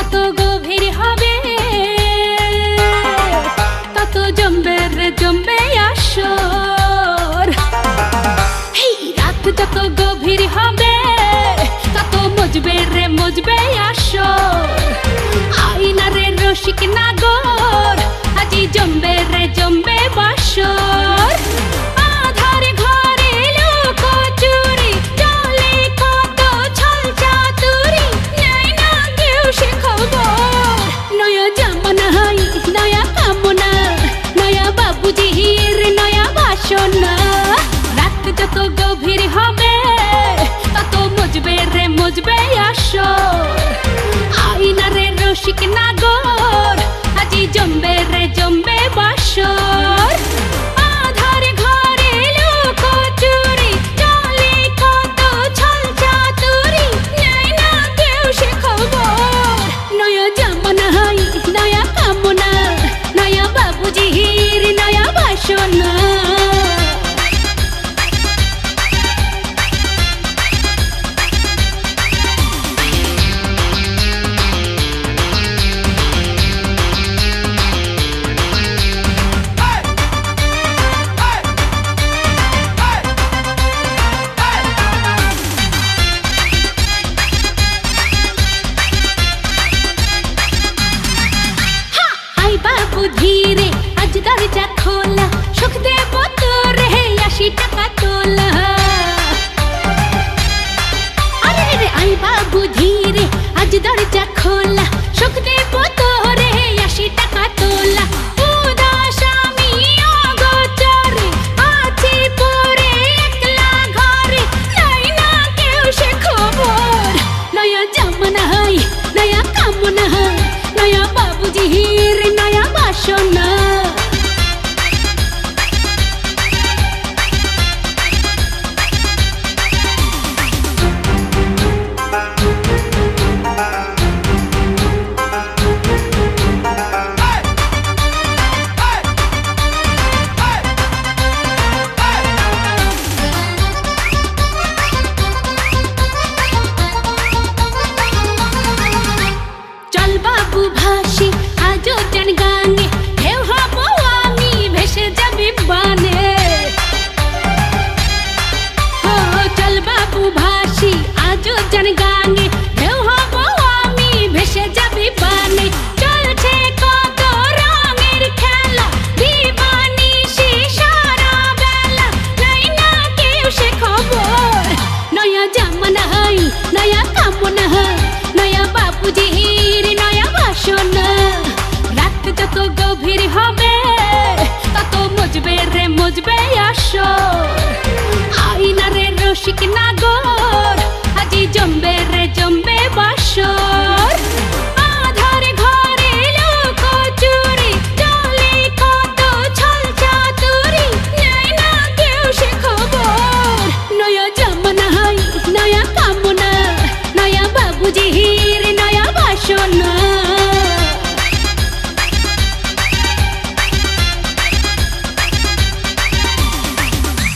যত গভীর হবে তত জমবে রে জমবে আসর। এই রাত যত গভীর হবে তত মজবে রে মজবে আসর। আইনা রে রসিক নাগর আজি জমবে রে জমবে বাসর। আধার ঘরে লুকোচুরি চলে কত ছল চাতুরি, নেয় না কেউ সে খবর। নয়া জামানা হাই নয়া কামনা, নয়া বাবুজির নয়া বাসনা। রাত যত গভীর হবে তত মজবে রে মজবে আসর। আইনা রে রসিক নাগর আজি জমবে রে জমবে বাসর। আধার ঘরে লুকোচুরি চলে কত ছল চাতুরি, নেয় না কেউ সে খবর। নয়া জামানা হাই নয়া কামনা, নয়া বাবুজির নয়া বাসনা। বাবু ধীরে আজ দরজা খোলা, সুখ দেব তোরে 80 টাকা তোলা। আরে রে আই বাবু ধীরে আজ দরজা খোলা, সুখ দেব তোরে 80 টাকা তোলা। উদাস আমি অগোচরে আছি পরে একলা ঘরে, নাই না কেউ সে খবর। নয়া জামানা হাই নয়া কামনা, নয়া বাবুজির নয়া বাসনা। চল বাবু ভাসি আজও জান গানে, ঢেউ হব আমি ভেসে যাবি বানে। চল বাবু ভাসি আজও জান গানে, ঢেউ হব আমি ভেসে যাবি বানে। চলছে কত রঙের খেলা, দিবানিশি সারা বেলা, নাই না কেউ সে খবর। নয়া জামানা হাই নয়া কামনা, নয়া বাবুজির নয়া বাসনা। রাত যত গভীর হবে তত মজবে রে মজবে আসর।